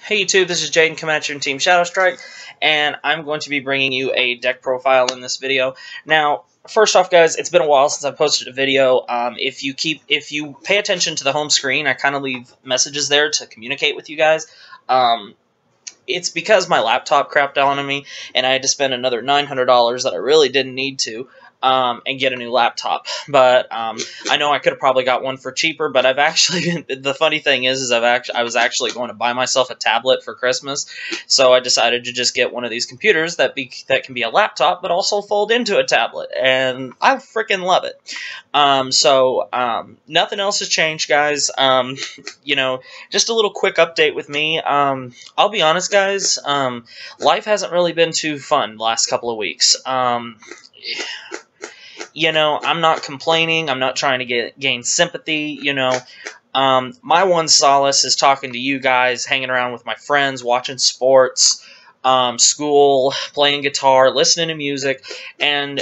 Hey YouTube, this is Jaden coming at you in Team Shadow Strike, and I'm going to be bringing you a deck profile in this video. Now, first off, guys, it's been a while since I posted a video. If you pay attention to the home screen, I kind of leave messages there to communicate with you guys. It's because my laptop crapped out on me, and I had to spend another $900 that I really didn't need to. And get a new laptop. But I know I could have probably got one for cheaper, but I've actually the funny thing is I was actually going to buy myself a tablet for Christmas, so I decided to just get one of these computers that can be a laptop but also fold into a tablet, and I freaking love it. Nothing else has changed, guys. You know, just a little quick update with me. I'll be honest, guys, life hasn't really been too fun the last couple of weeks. You know, I'm not complaining. I'm not trying to gain sympathy, you know. My one solace is talking to you guys, hanging around with my friends, watching sports, school, playing guitar, listening to music, and,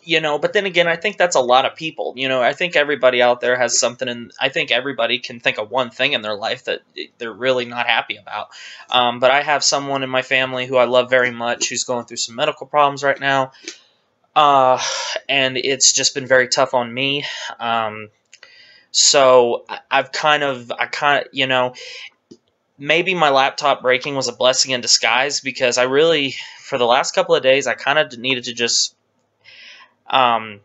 you know, but then again, I think that's a lot of people. You know, I think everybody out there has something, and I think everybody can think of one thing in their life that they're really not happy about. But I have someone in my family who I love very much who's going through some medical problems right now. And it's just been very tough on me. So I kind of, you know, maybe my laptop breaking was a blessing in disguise, because I really, for the last couple of days, I kind of needed to just, I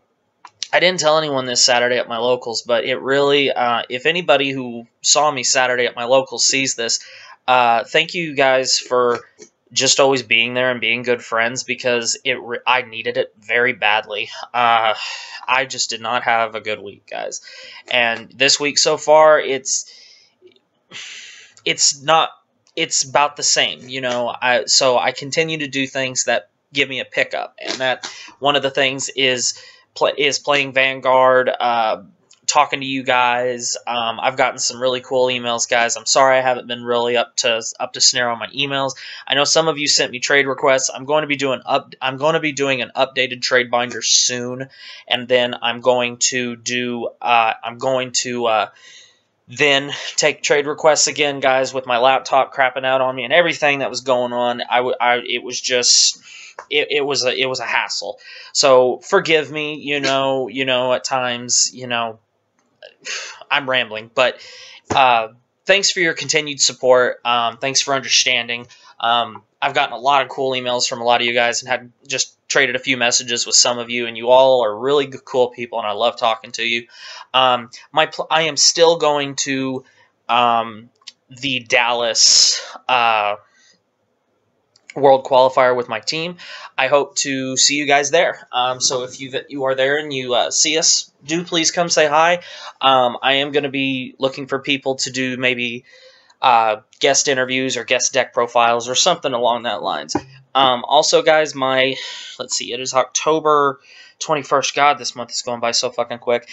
didn't tell anyone this Saturday at my locals, but it really, if anybody who saw me Saturday at my locals sees this, thank you guys for just always being there and being good friends, because I needed it very badly. I just did not have a good week, guys. And this week so far, it's about the same, you know. So I continue to do things that give me a pickup, and that one of the things is playing Vanguard, talking to you guys. I've gotten some really cool emails, guys. I'm sorry I haven't been really up to snare on my emails. I know some of you sent me trade requests. I'm going to be doing an updated trade binder soon, and then I'm going to do then take trade requests again, guys. With my laptop crapping out on me and everything that was going on, it was just. It was a hassle. So forgive me, you know, at times, you know, I'm rambling, but thanks for your continued support. Thanks for understanding. I've gotten a lot of cool emails from a lot of you guys, and had just traded a few messages with some of you, and you all are really good, cool people, and I love talking to you. I am still going to the Dallas World Qualifier with my team. I hope to see you guys there. So if you are there and you see us, do please come say hi. I am going to be looking for people to do maybe guest interviews or guest deck profiles or something along that lines. Also, guys, let's see, it is October 21st. God, this month is going by so fucking quick.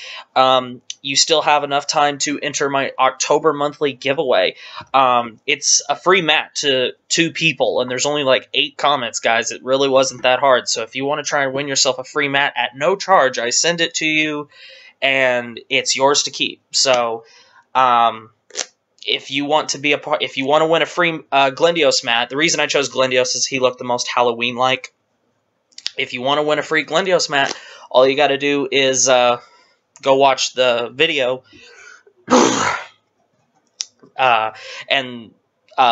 You still have enough time to enter my October monthly giveaway. It's a free mat to 2 people, and there's only like 8 comments, guys. It really wasn't that hard. So if you want to try and win yourself a free mat at no charge, I send it to you, and it's yours to keep. So, if you want to win a free Glendios mat, the reason I chose Glendios is he looked the most Halloween-like. If you want to win a free Glendios mat, all you got to do is go watch the video and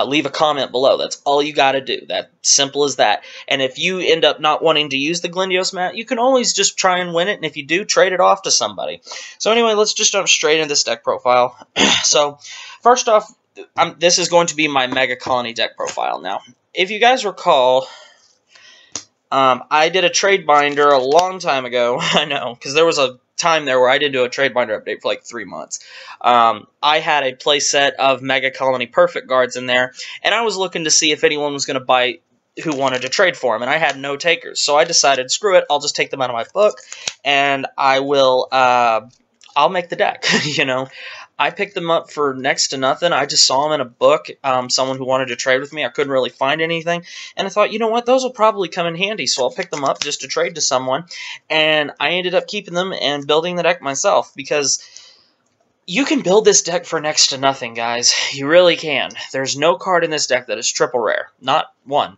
leave a comment below. That's all you got to do. That simple as that. And if you end up not wanting to use the Glendios mat, you can always just try and win it, and if you do, trade it off to somebody. So anyway, let's just jump straight into this deck profile. So first off, this is going to be my Megacolony deck profile. Now, if you guys recall, I did a trade binder a long time ago. I know, because there was a time there where I did do a trade binder update for like 3 months. I had a play set of Megacolony Perfect Guards in there, and I was looking to see if anyone was going to buy who wanted to trade for them, and I had no takers. So I decided, screw it, I'll just take them out of my book, and I'll make the deck, you know. I picked them up for next to nothing. I just saw them in a book, someone who wanted to trade with me. I couldn't really find anything, and I thought, you know what, those will probably come in handy, so I'll pick them up just to trade to someone, and I ended up keeping them and building the deck myself, because you can build this deck for next to nothing, guys. You really can. There's no card in this deck that is triple rare. Not one.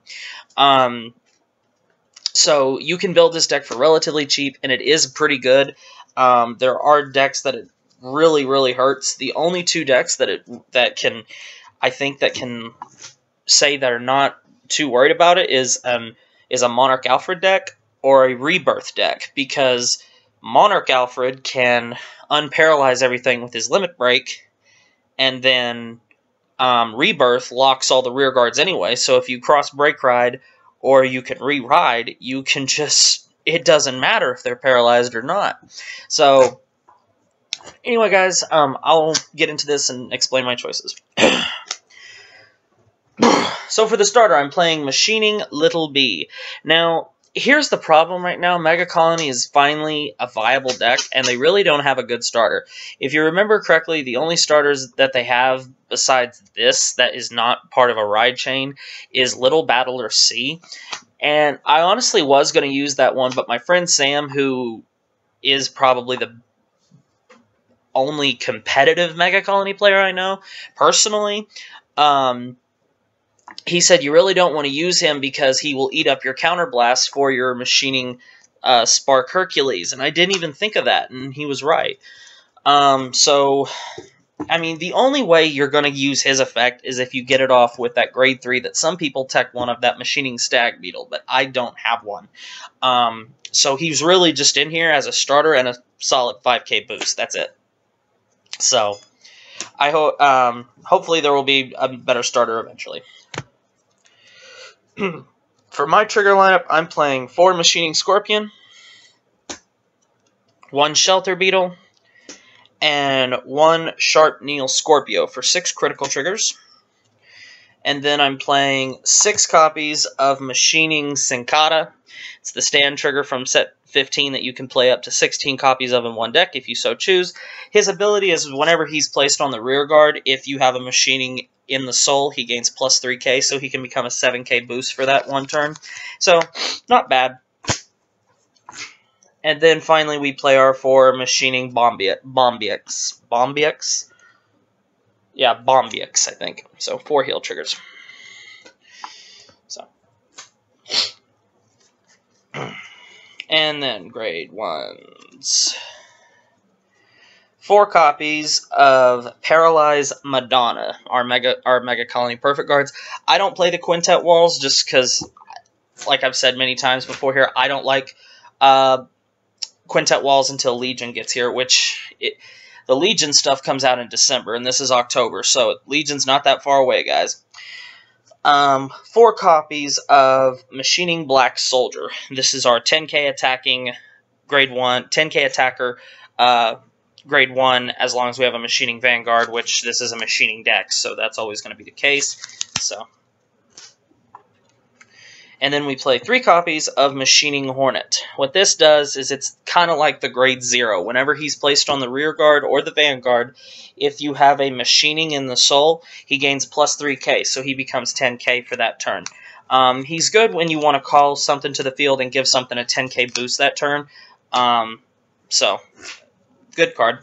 So you can build this deck for relatively cheap, and it is pretty good. There are decks that it really, really hurts. The only two decks that I think can say that are not too worried about it is a Monarch Alfred deck or a Rebirth deck, because Monarch Alfred can unparalyze everything with his Limit Break, and then Rebirth locks all the rear guards anyway, so if you cross Break Ride or you can re-ride, you can just... it doesn't matter if they're paralyzed or not. So, anyway, guys, I'll get into this and explain my choices. So for the starter, I'm playing Machining Little B. Now, here's the problem right now. Megacolony is finally a viable deck, and they really don't have a good starter. If you remember correctly, the only starters that they have besides this that is not part of a ride chain is Little Battler C. And I honestly was going to use that one, but my friend Sam, who is probably the only competitive Megacolony player I know, personally, he said you really don't want to use him because he will eat up your counterblast for your Machining Spark Hercules. And I didn't even think of that, and he was right. So, I mean, the only way you're going to use his effect is if you get it off with that grade 3 that some people tech one of, that Machining Stag Beetle, but I don't have one. So he's really just in here as a starter and a solid 5k boost. That's it. So, I hope hopefully there will be a better starter eventually. For my trigger lineup, I'm playing 4 Machining Scorpion, 1 Shelter Beetle, and 1 Sharp Needle Scorpio for 6 critical triggers. And then I'm playing 6 copies of Machining Sincata. It's the stand trigger from set 15 that you can play up to 16 copies of in one deck if you so choose. His ability is whenever he's placed on the rear guard, if you have a Machining in the soul, he gains plus 3k, so he can become a 7k boost for that one turn. So, not bad. And then finally we play our 4 Machining Bombyx. Bombyx? Yeah, Bombyx, I think. So, 4 heal triggers. So. And then grade 1s. 4 copies of Paralyze Madonna, our Megacolony Perfect Guards. I don't play the Quintet Walls just because, like I've said many times before here, I don't like Quintet Walls until Legion gets here, the Legion stuff comes out in December, and this is October, so Legion's not that far away, guys. 4 copies of Machining Black Soldier. This is our 10k attacking grade 1, 10k attacker grade 1, as long as we have a Machining Vanguard, which this is a Machining deck, so that's always going to be the case. So, and then we play 3 copies of Machining Hornet. What this does is it's kind of like the grade 0. Whenever he's placed on the rear guard or the Vanguard, if you have a Machining in the soul, he gains plus 3k, so he becomes 10k for that turn. He's good when you want to call something to the field and give something a 10k boost that turn. So, good card.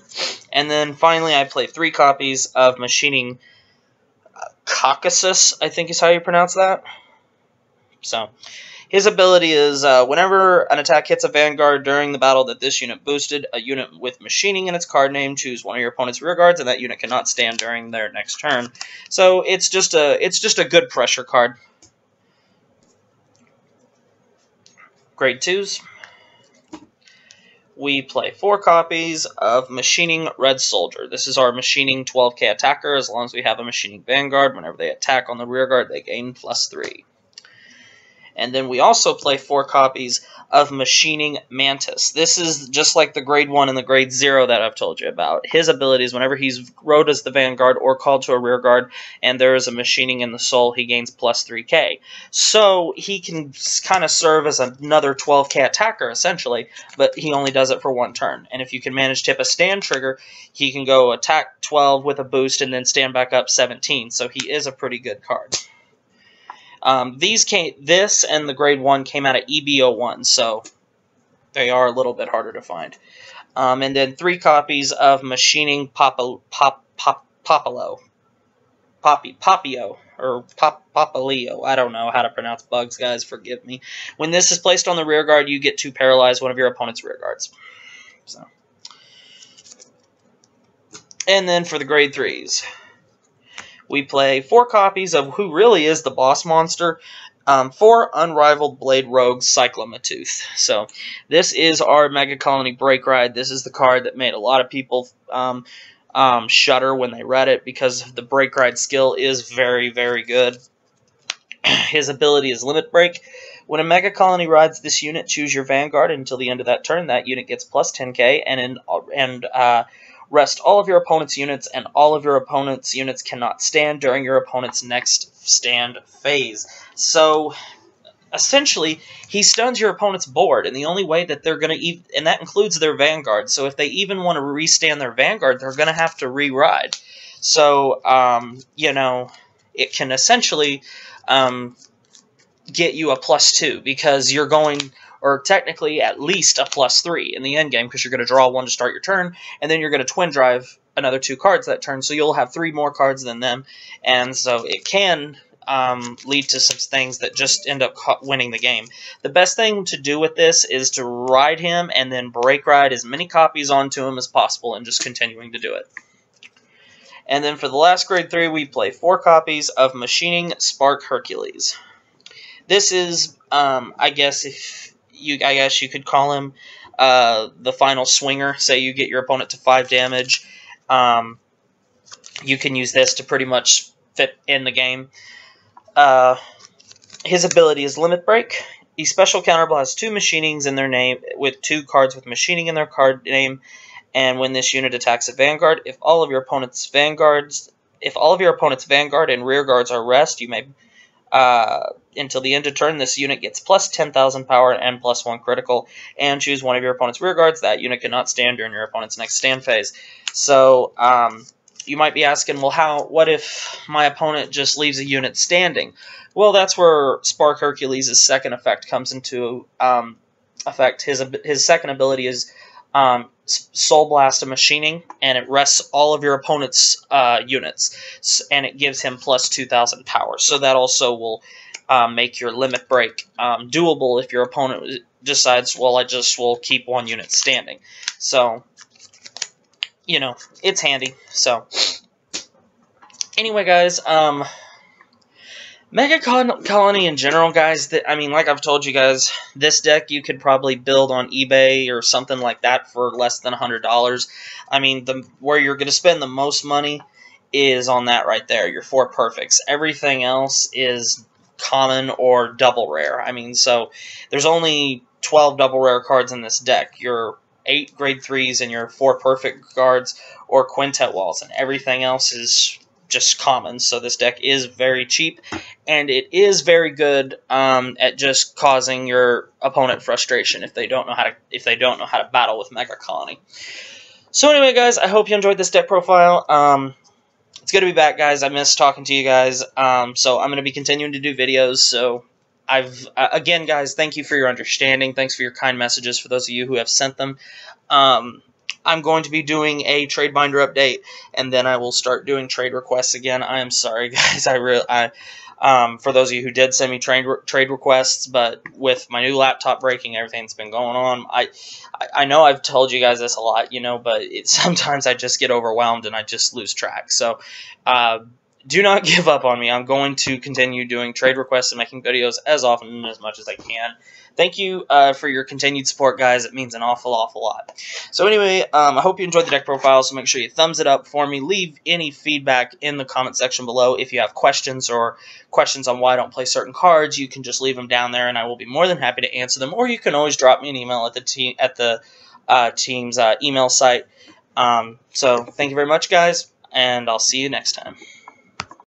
And then finally I play 3 copies of Machining Caucasus, I think is how you pronounce that. So, his ability is, whenever an attack hits a Vanguard during the battle that this unit boosted, a unit with Machining in its card name, choose one of your opponent's rear guards, and that unit cannot stand during their next turn. So, it's just a good pressure card. Grade 2s. We play 4 copies of Machining Red Soldier. This is our Machining 12k attacker. As long as we have a Machining Vanguard, whenever they attack on the rear guard, they gain plus 3. And then we also play 4 copies of Machining Mantis. This is just like the grade 1 and the grade 0 that I've told you about. His ability is whenever he's rode as the Vanguard or called to a rear guard and there is a Machining in the soul, he gains plus 3k. So he can kind of serve as another 12k attacker, essentially, but he only does it for 1 turn. And if you can manage to hit a stand trigger, he can go attack 12 with a boost and then stand back up 17. So he is a pretty good card. This and the grade 1 came out of EB01, so they are a little bit harder to find. And then 3 copies of Machining Papio, or Papaleo. I don't know how to pronounce bugs, guys. Forgive me. When this is placed on the rear guard, you get to paralyze one of your opponent's rear guards. So. And then for the grade 3s, we play 4 copies of who really is the boss monster, 4 Unrivaled Blade Rogue Cyclomatooth. So this is our Megacolony Break Ride. This is the card that made a lot of people shudder when they read it, because the Break Ride skill is very, very good. His ability is Limit Break. When a Megacolony rides this unit, choose your Vanguard until the end of that turn. That unit gets plus 10k, and rest all of your opponent's units, and all of your opponent's units cannot stand during your opponent's next stand phase. So, essentially, he stuns your opponent's board, and the only way that they're going to, and that includes their Vanguard, so if they even want to restand their Vanguard, they're going to have to re-ride. So, you know, it can essentially get you a +2, because you're going, or technically at least a +3 in the end game, because you're going to draw 1 to start your turn, and then you're going to twin drive another 2 cards that turn, so you'll have 3 more cards than them, and so it can lead to some things that just end up winning the game. The best thing to do with this is to ride him and then break ride as many copies onto him as possible, and just continuing to do it. And then for the last grade 3, we play 4 copies of Machining Spark Hercules. This is, I guess you could call him the final swinger. Say you get your opponent to 5 damage, you can use this to pretty much fit in the game. His ability is Limit Break. Each special counterable has 2 machinings in their name, with 2 cards with machining in their card name. And when this unit attacks a Vanguard, if all of your opponent's Vanguard and rear guards are rest, you may until the end of turn, this unit gets plus 10,000 power and plus 1 critical, and choose one of your opponent's rear guards. That unit cannot stand during your opponent's next stand phase. So, you might be asking, well, what if my opponent just leaves a unit standing? Well, that's where Spark Hercules' second effect comes into effect. His second ability is Soul Blast of Machining, and it rests all of your opponent's units, and it gives him plus 2,000 power. So that also will make your Limit Break doable if your opponent decides, well, I just will keep 1 unit standing. So, you know, it's handy. So, anyway, guys, Megacolony in general, guys, I mean, like I've told you guys, this deck you could probably build on eBay or something like that for less than $100. I mean, where you're going to spend the most money is on that right there, your 4 perfects. Everything else is common or double rare. I mean, so there's only 12 double rare cards in this deck. Your 8 grade 3s and your 4 perfect cards or quintet walls, and everything else is just common. So this deck is very cheap, and it is very good at just causing your opponent frustration if they don't know how to battle with Megacolony. So anyway, guys, I hope you enjoyed this deck profile. It's good to be back, guys. I miss talking to you guys. So I'm going to be continuing to do videos. So again, guys, thank you for your understanding. Thanks for your kind messages for those of you who have sent them. I'm going to be doing a trade binder update, and then I will start doing trade requests again. I am sorry, guys. For those of you who did send me trade requests, but with my new laptop breaking, everything that's been going on, I know I've told you guys this a lot, you know, but sometimes I just get overwhelmed and I just lose track. So, do not give up on me. I'm going to continue doing trade requests and making videos as often and as much as I can. Thank you for your continued support, guys. It means an awful, awful lot. So anyway, I hope you enjoyed the deck profile, so make sure you thumbs it up for me. Leave any feedback in the comment section below. If you have questions or questions on why I don't play certain cards, you can just leave them down there, and I will be more than happy to answer them. Or you can always drop me an email at the team's email site. So thank you very much, guys, and I'll see you next time.